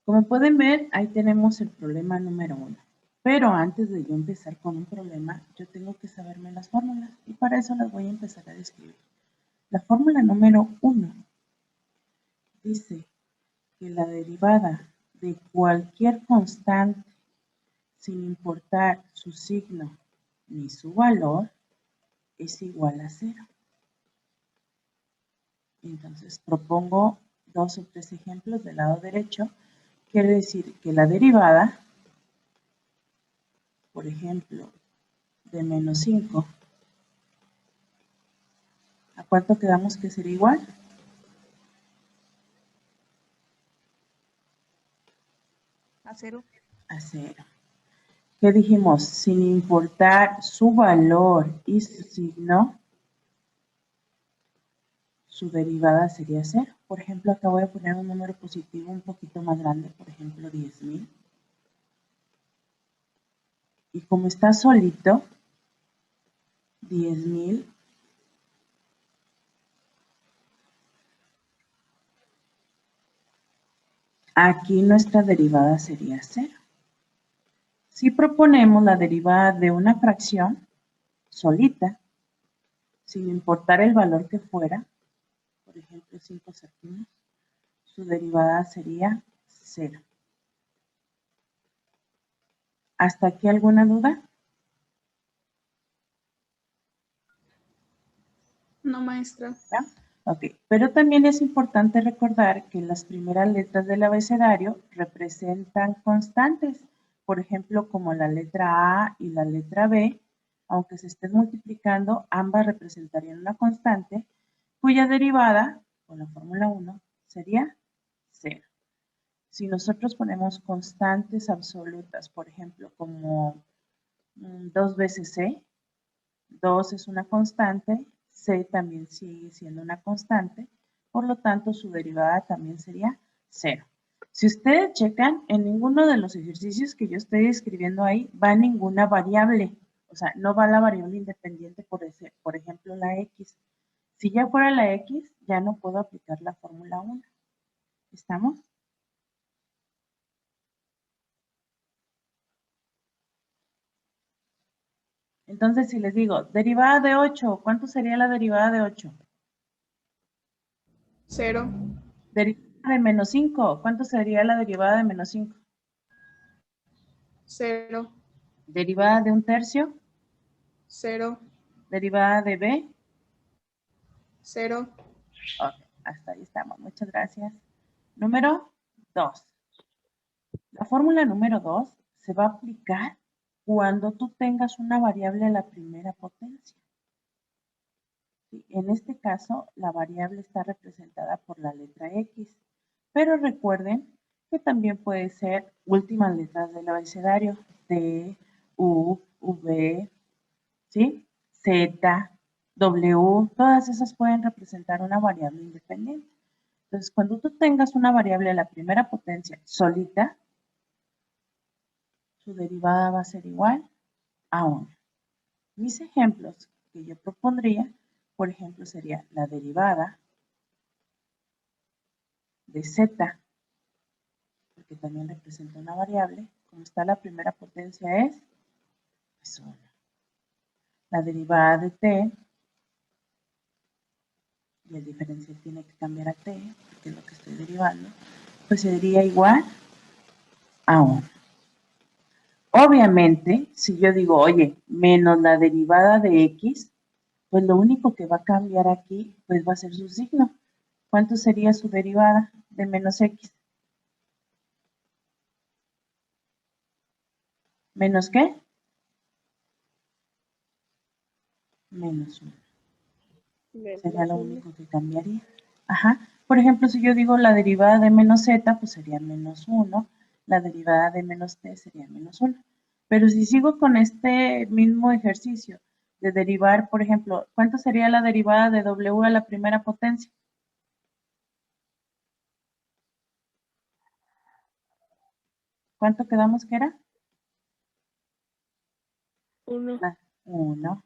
Como pueden ver, ahí tenemos el problema número 1. Pero antes de yo empezar con un problema, yo tengo que saberme las fórmulas y para eso las voy a empezar a describir. La fórmula número 1 dice que la derivada de cualquier constante, sin importar su signo ni su valor, es igual a 0. Entonces propongo 2 o 3 ejemplos del lado derecho. Quiere decir que la derivada, por ejemplo, de menos 5, ¿a cuánto quedamos que sería igual? A 0. A 0. ¿Qué dijimos? Sin importar su valor y su signo, su derivada sería 0. Por ejemplo, acá voy a poner un número positivo un poquito más grande, por ejemplo, 10,000. Y como está solito, 10,000 aquí nuestra derivada sería 0. Si proponemos la derivada de una fracción solita, sin importar el valor que fuera, por ejemplo 5 séptimos, su derivada sería 0. ¿Hasta aquí alguna duda? No, maestra. ¿Ya? Ok, pero también es importante recordar que las primeras letras del abecedario representan constantes, por ejemplo, como la letra A y la letra B, aunque se estén multiplicando, ambas representarían una constante, cuya derivada, con la fórmula 1, sería 0. Si nosotros ponemos constantes absolutas, por ejemplo, como 2 veces C, 2 es una constante, C también sigue siendo una constante, por lo tanto su derivada también sería 0. Si ustedes checan, en ninguno de los ejercicios que yo estoy escribiendo ahí va ninguna variable, o sea, no va la variable independiente, por ejemplo, la X. Si ya fuera la X, ya no puedo aplicar la fórmula 1. ¿Estamos? Entonces, si les digo, derivada de 8, ¿cuánto sería la derivada de 8? 0. Derivada de menos 5, ¿cuánto sería la derivada de menos 5? 0. Derivada de un tercio. 0. Derivada de B. 0. Ok, hasta ahí estamos. Muchas gracias. Número 2. La fórmula número 2 se va a aplicar cuando tú tengas una variable a la primera potencia. En este caso, la variable está representada por la letra X, pero recuerden que también puede ser últimas letras del abecedario, T, U, V, ¿sí? Z, W, todas esas pueden representar una variable independiente. Entonces, cuando tú tengas una variable a la primera potencia solita, su derivada va a ser igual a 1. Mis ejemplos que yo propondría, por ejemplo, sería la derivada de Z, porque también representa una variable, como está la primera potencia es 1. La derivada de T, y el diferencial tiene que cambiar a T, porque es lo que estoy derivando, pues sería igual a 1. Obviamente, si yo digo, oye, menos la derivada de X, pues lo único que va a cambiar aquí, pues va a ser su signo. ¿Cuánto sería su derivada de menos X? ¿Menos qué? Menos 1. Sería lo único que cambiaría. Ajá. Por ejemplo, si yo digo la derivada de menos Z, pues sería menos 1. La derivada de menos T sería menos 1. Pero si sigo con este mismo ejercicio de derivar, por ejemplo, ¿cuánto sería la derivada de W a la primera potencia? ¿Cuánto quedamos que era? 1. 1.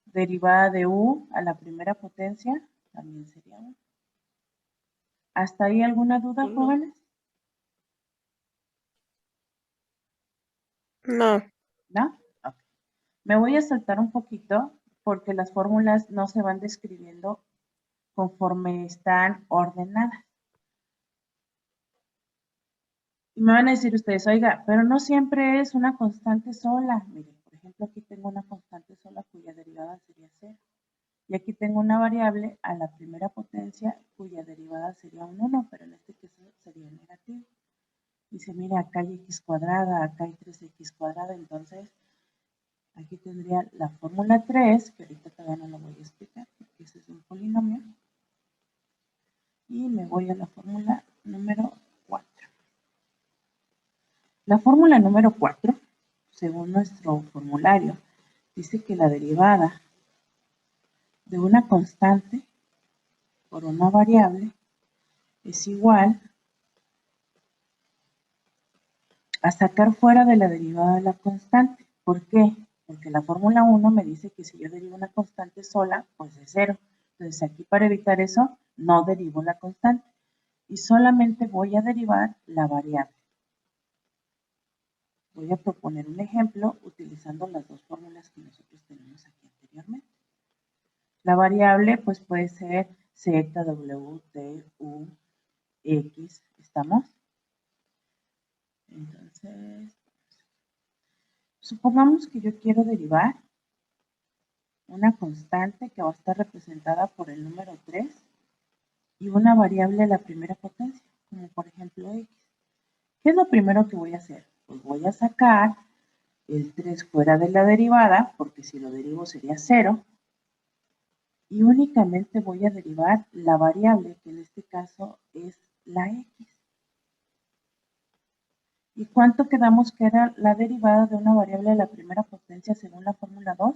Derivada de U a la primera potencia también sería 1. ¿Hasta ahí alguna duda, jóvenes? No. ¿No? Ok. Me voy a saltar un poquito porque las fórmulas no se van describiendo conforme están ordenadas. Y me van a decir ustedes, oiga, pero no siempre es una constante sola. Miren, por ejemplo, aquí tengo una constante sola cuya derivada sería 0. Y aquí tengo una variable a la primera potencia cuya derivada sería un 1, pero en este caso sería negativo. Dice, mira, acá hay x cuadrada, acá hay 3x cuadrada, entonces aquí tendría la fórmula 3, que ahorita todavía no lo voy a explicar, porque ese es un polinomio. Y me voy a la fórmula número 4. La fórmula número 4, según nuestro formulario, dice que la derivada de una constante por una variable es igual a sacar fuera de la derivada de la constante. ¿Por qué? Porque la fórmula 1 me dice que si yo derivo una constante sola, pues es 0. Entonces aquí para evitar eso, no derivo la constante y solamente voy a derivar la variable. Voy a proponer un ejemplo utilizando las dos fórmulas que nosotros tenemos aquí anteriormente. La variable pues puede ser z, w, t, u, x. ¿Estamos? Entonces, supongamos que yo quiero derivar una constante que va a estar representada por el número 3 y una variable a la primera potencia, como por ejemplo x. ¿Qué es lo primero que voy a hacer? Pues voy a sacar el 3 fuera de la derivada, porque si lo derivo sería 0, y únicamente voy a derivar la variable, que en este caso es la x. ¿Y cuánto quedamos que era la derivada de una variable a la primera potencia según la fórmula 2?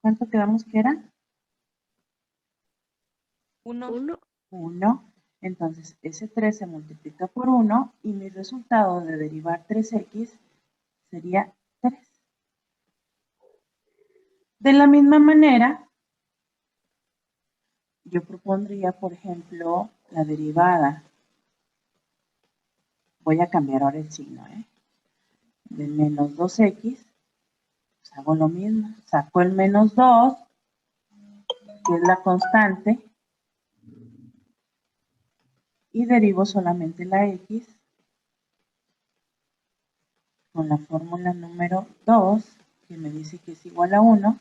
¿Cuánto quedamos que era? 1. 1. Entonces, ese 3 se multiplica por 1 y mi resultado de derivar 3x sería 3. De la misma manera, yo propondría, por ejemplo, la derivada. Voy a cambiar ahora el signo, de menos 2x, pues hago lo mismo. Saco el menos 2, que es la constante, y derivo solamente la x con la fórmula número 2, que me dice que es igual a 1,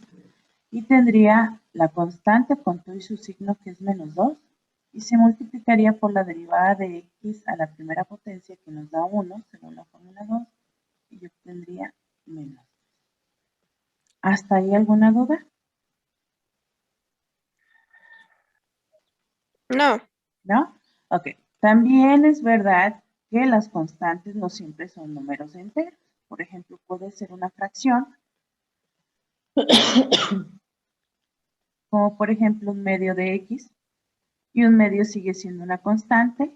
y tendría la constante con todo y su signo, que es menos 2, y se multiplicaría por la derivada de x a la primera potencia, que nos da 1, según la fórmula 2, y yo obtendría menos. ¿Hasta ahí alguna duda? No. ¿No? Ok. También es verdad que las constantes no siempre son números enteros. Por ejemplo, puede ser una fracción, como por ejemplo un medio de x, y un medio sigue siendo una constante.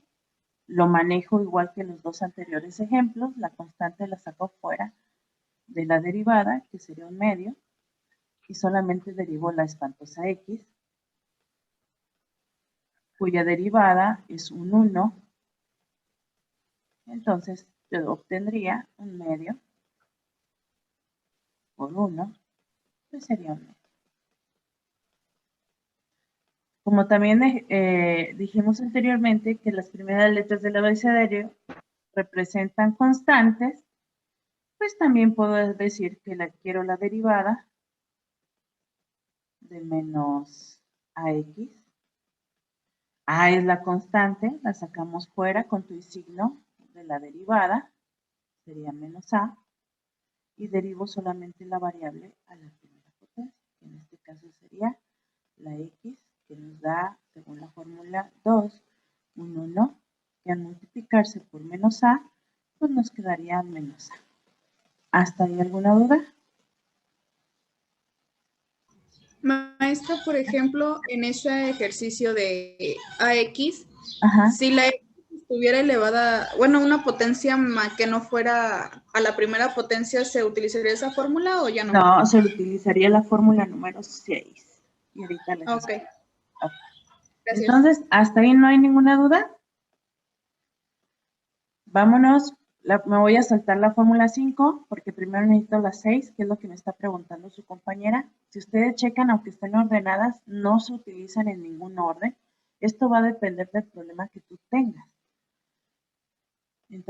Lo manejo igual que los dos anteriores ejemplos. La constante la saco fuera de la derivada, que sería un medio, y solamente derivo la espantosa x, cuya derivada es un 1. Entonces, yo obtendría un medio por 1, pues sería un medio. Como también dijimos anteriormente que las primeras letras del abecedario representan constantes, pues también puedo decir que quiero la derivada de menos ax. A es la constante, la sacamos fuera con tu signo de la derivada, sería menos a, y derivo solamente la variable a la primera potencia, que en este caso sería la x, que nos da, según la fórmula 2, un 1, que al multiplicarse por menos a, pues nos quedaría menos a. ¿Hasta ahí alguna duda? Maestra, por ejemplo, en ese ejercicio de AX, Ajá. si la X estuviera elevada, bueno, una potencia que no fuera a la primera potencia, ¿se utilizaría esa fórmula o ya no? No, se utilizaría la fórmula número 6. Y ahorita les Ok. explico. Okay. Gracias. Entonces, ¿hasta ahí no hay ninguna duda? Vámonos, me voy a saltar la fórmula 5 porque primero necesito la 6, que es lo que me está preguntando su compañera. Si ustedes checan, aunque estén ordenadas, no se utilizan en ningún orden. Esto va a depender del problema que tú tengas. Entonces,